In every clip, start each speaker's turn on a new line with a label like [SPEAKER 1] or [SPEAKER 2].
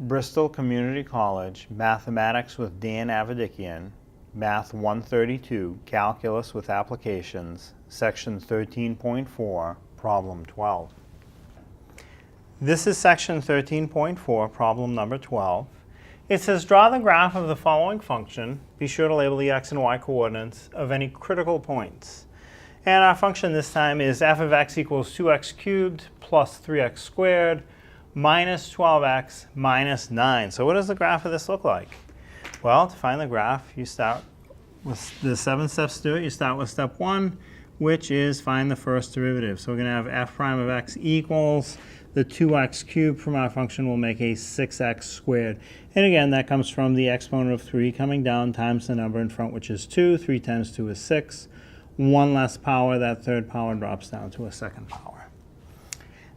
[SPEAKER 1] Bristol Community College, Mathematics with Dan Avedikian, Math 132, Calculus with Applications, Section 13.4, Problem 12. This is Section 13.4, Problem number 12. It says, draw the graph of the following function. Be sure to label the x and y coordinates of any critical points. And our function this time is f of x equals 2x cubed plus 3x squared minus 12x minus 9. So what does the graph of this look like? Well, to find the graph, you start with the 7 steps to do it. You start with step 1, which is find the first derivative. So we're going to have f prime of x equals the 2x cubed from our function will make a 6x squared. And again, that comes from the exponent of 3 coming down times the number in front, which is 2. 3 times 2 is 6. One less power, that third power drops down to a second power.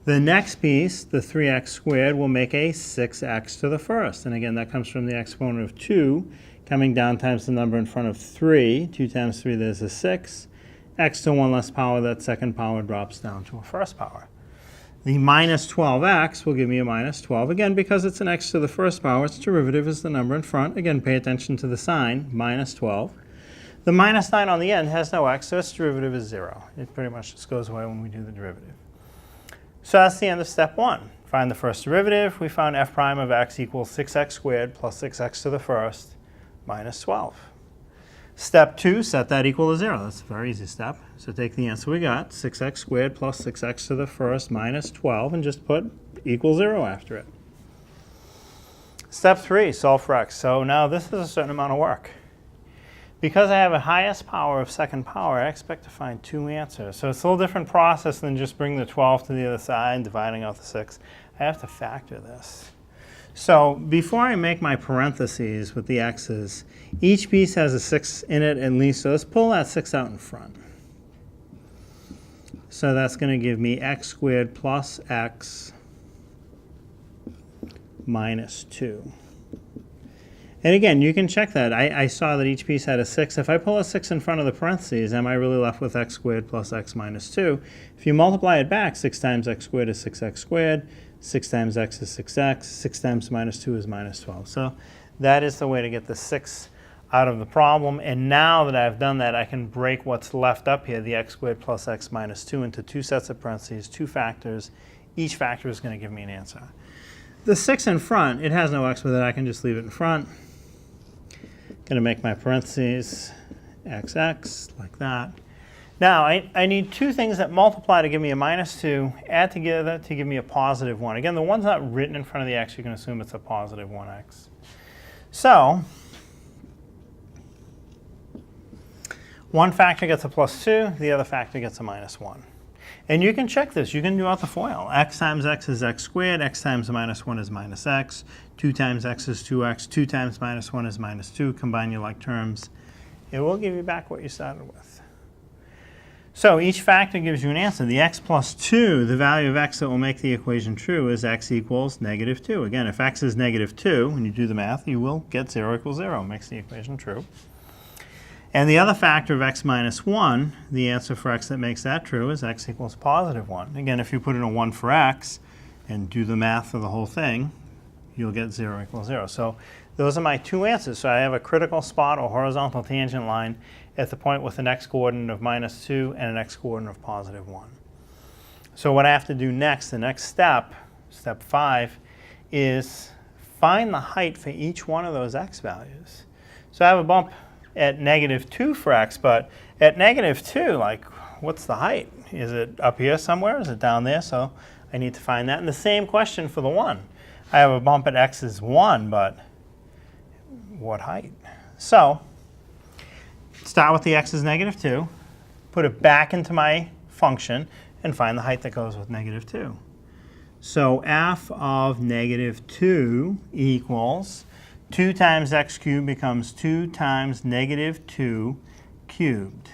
[SPEAKER 1] The next piece, the 3x squared, will make a 6x to the first. And again, that comes from the exponent of 2 coming down times the number in front of 3. 2 times 3, there's a 6. X to one less power, that second power drops down to a first power. The minus 12x will give me a minus 12. Again, because it's an x to the first power, its derivative is the number in front. Again, pay attention to the sign, minus 12. The minus 9 on the end has no x, so its derivative is 0. It pretty much just goes away when we do the derivative. So that's the end of step 1. Find the first derivative. We found f prime of x equals 6x squared plus 6x to the first minus 12. Step 2, set that equal to 0. That's a very easy step. So take the answer we got, 6x squared plus 6x to the first minus 12, and just put equals 0 after it. Step 3, solve for x. So now this is a certain amount of work. Because I have a highest power of second power, I expect to find 2 answers. So it's a little different process than just bring the 12 to the other side and dividing out the 6. I have to factor this. So before I make my parentheses with the x's, each piece has a 6 in it at least. So let's pull that 6 out in front. So that's going to give me x squared plus x minus 2. And again, you can check that. I saw that each piece had a 6. If I pull a 6 in front of the parentheses, am I really left with x squared plus x minus 2? If you multiply it back, 6 times x squared is 6x squared. 6 times x is 6x. 6 times minus 2 is minus 12. So that is the way to get the 6 out of the problem. And now that I've done that, I can break what's left up here, the x squared plus x minus 2, into 2 sets of parentheses, 2 factors. Each factor is going to give me an answer. The 6 in front, it has no x with it. I can just leave it in front. Going to make my parentheses xx, like that. Now, I need 2 things that multiply to give me a minus 2, add together to give me a positive 1. Again, the 1's not written in front of the x. You can assume it's a positive 1x. So, one factor gets a plus 2, the other factor gets a minus 1. And you can check this. You can do out the FOIL. X times x is x squared. X times minus 1 is minus x. 2 times x is 2x. 2 times minus 1 is minus 2. Combine your like terms. It will give you back what you started with. So each factor gives you an answer. The x plus 2, the value of x that will make the equation true, is x equals negative 2. Again, if x is negative 2, when you do the math, you will get 0 equals 0. Makes the equation true. And the other factor of x minus 1, the answer for x that makes that true, is x equals positive 1. Again, if you put in a 1 for x and do the math for the whole thing, you'll get 0 equals 0. So those are my 2 answers. So I have a critical spot or horizontal tangent line at the point with an x coordinate of minus 2 and an x coordinate of positive 1. So what I have to do next, the next step, step 5, is find the height for each one of those x values. So I have a bump at negative 2 for x, but at negative 2, like, what's the height? Is it up here somewhere? Is it down there? So I need to find that. And the same question for the 1. I have a bump at x is 1, but what height? So start with the x is negative 2, put it back into my function, and find the height that goes with negative 2. So f of negative 2 equals 2 times x cubed becomes 2 times negative 2 cubed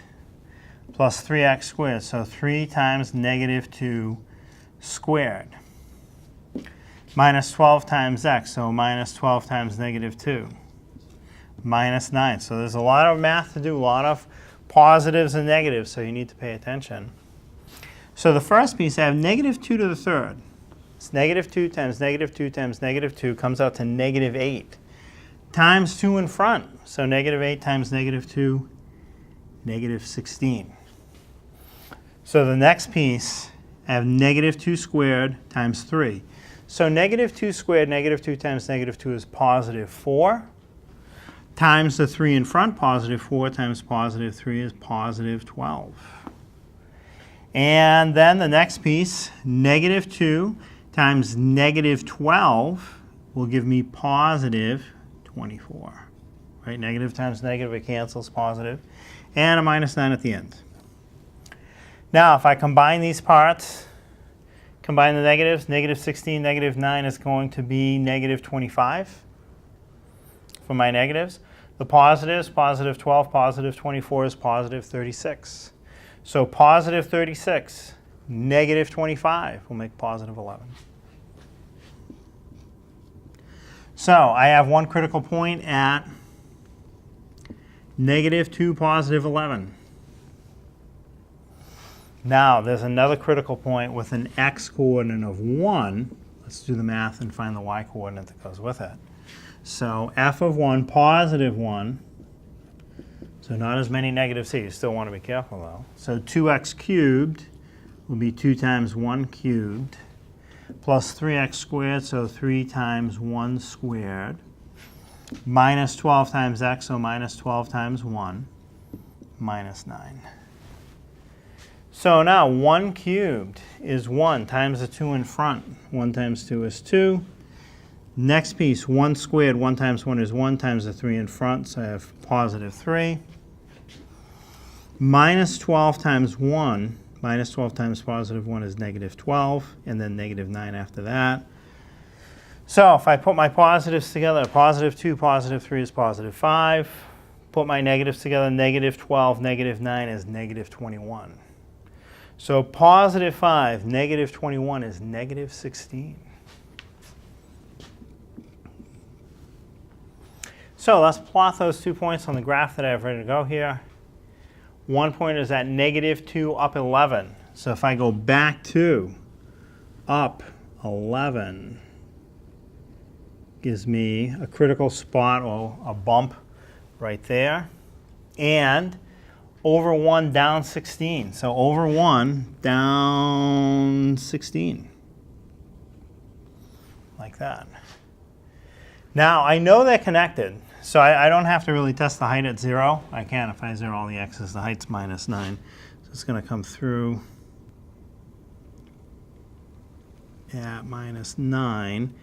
[SPEAKER 1] plus 3x squared. So 3 times negative 2 squared minus 12 times x. So minus 12 times negative 2 minus 9. So there's a lot of math to do, a lot of positives and negatives, so you need to pay attention. So the first piece, I have negative 2 to the third. It's negative 2 times negative 2 times negative 2 comes out to negative 8 times 2 in front. So negative 8 times negative 2, negative 16. So the next piece, I have negative 2 squared times 3. So negative 2 squared, negative 2 times negative 2 is positive 4. Times the 3 in front, positive 4 times positive 3 is positive 12. And then the next piece, negative 2 times negative 12 will give me positive 24. Right? Negative times negative, it cancels, positive. And a minus 9 at the end. Now, if I combine these parts, combine the negatives, negative 16, negative 9 is going to be negative 25 for my negatives. The positives, positive 12, positive 24 is positive 36. So positive 36, negative 25 will make positive 11. So I have one critical point at negative 2, positive 11. Now there's another critical point with an x coordinate of 1. Let's do the math and find the y coordinate that goes with it. So f of 1, positive 1. So not as many negatives here. You still want to be careful though. So 2x cubed will be 2 times 1 cubed plus 3x squared, so 3 times 1 squared, minus 12 times x, so minus 12 times 1, minus 9. So now 1 cubed is 1 times the 2 in front. 1 times 2 is 2. Next piece, 1 squared, 1 times 1 is 1 times the 3 in front, so I have positive 3. Minus 12 times 1, minus 12 times positive 1 is negative 12, and then negative 9 after that. So if I put my positives together, positive 2, positive 3 is positive 5. Put my negatives together, negative 12, negative 9 is negative 21. So positive 5, negative 21 is negative 16. So let's plot those 2 points on the graph that I have ready to go here. One point is at negative 2 up 11. So if I go back 2 up 11, gives me a critical spot or a bump right there. And over 1 down 16. So over 1 down 16. Like that. Now I know they're connected. So I don't have to really test the height at 0. I can if I zero all the x's. The height's minus 9. So it's going to come through at minus 9.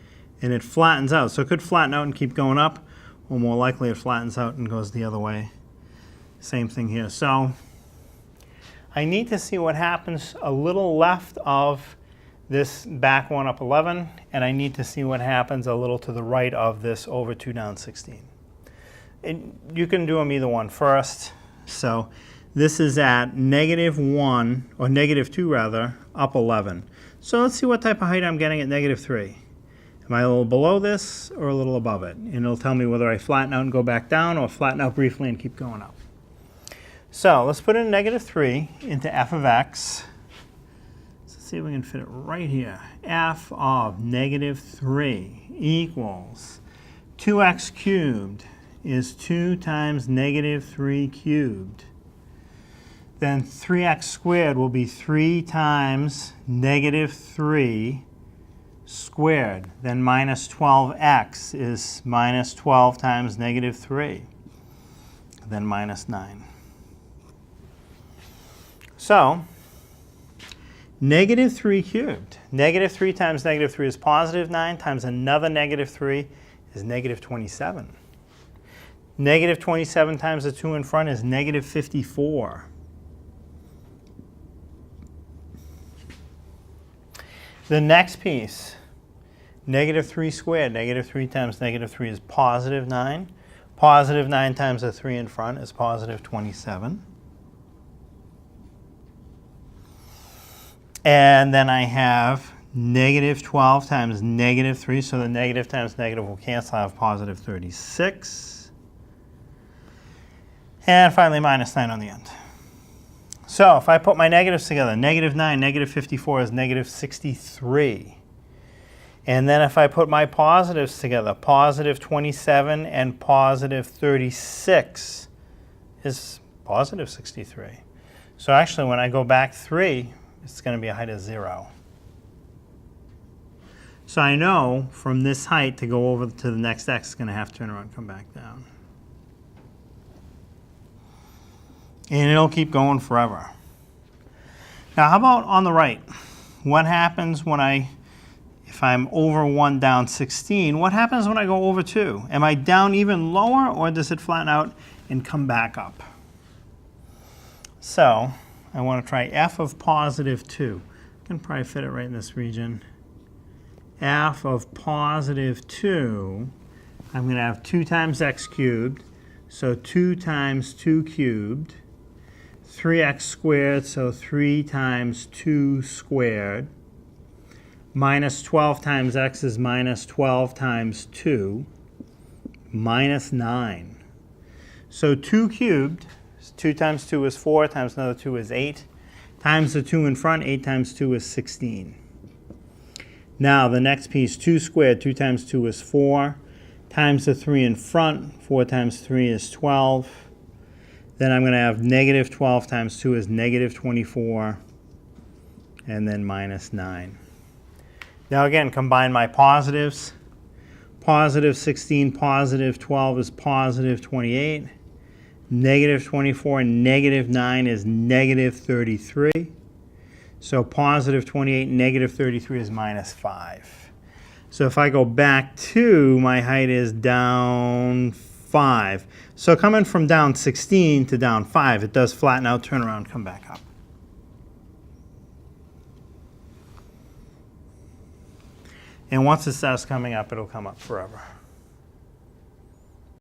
[SPEAKER 1] And it flattens out. So it could flatten out and keep going up. Or more likely it flattens out and goes the other way. Same thing here. So I need to see what happens a little left of this back 1 up 11. And I need to see what happens a little to the right of this over 2 down 16. And you can do them either one first. So this is at negative 1, or negative 2 rather, up 11. So let's see what type of height I'm getting at negative 3. Am I a little below this or a little above it? And it'll tell me whether I flatten out and go back down or flatten out briefly and keep going up. So let's put in negative 3 into f of x. Let's see if we can fit it right here. F of negative 3 equals 2x cubed is 2 times negative 3 cubed. Then 3x squared will be 3 times negative 3 squared. Then minus 12x is minus 12 times negative 3. Then minus 9. So negative 3 cubed. Negative 3 times negative 3 is positive 9 times another negative 3 is negative 27. Negative 27 times the 2 in front is negative 54. The next piece, negative 3 squared. Negative 3 times negative 3 is positive 9. Positive 9 times the 3 in front is positive 27. And then I have negative 12 times negative 3. So the negative times negative will cancel. I have positive 36. And finally, minus 9 on the end. So if I put my negatives together, negative 9, negative 54 is negative 63. And then if I put my positives together, positive 27 and positive 36 is positive 63. So actually when I go back 3, it's going to be a height of 0. So I know from this height to go over to the next x is going to have to turn around and come back down. And it'll keep going forever. Now how about on the right? What happens when if I'm over 1 down 16, what happens when I go over 2? Am I down even lower, or does it flatten out and come back up? So I want to try f of positive 2. I can probably fit it right in this region. F of positive 2, I'm going to have 2 times x cubed, so 2 times 2 cubed, 3x squared, so 3 times 2 squared, minus 12 times x is minus 12 times 2, minus 9. So 2 cubed, 2 times 2 is 4, times another 2 is 8, times the 2 in front, 8 times 2 is 16. Now the next piece, 2 squared, 2 times 2 is 4, times the 3 in front, 4 times 3 is 12. Then I'm going to have negative 12 times 2 is negative 24, and then minus 9. Now again, combine my positives. Positive 16, positive 12 is positive 28. Negative 24 and negative 9 is negative 33. So positive 28, negative 33 is minus 5. So if I go back 2, my height is down 5. So coming from down 16 to down 5, it does flatten out, turn around, come back up. And once it starts coming up, it'll come up forever.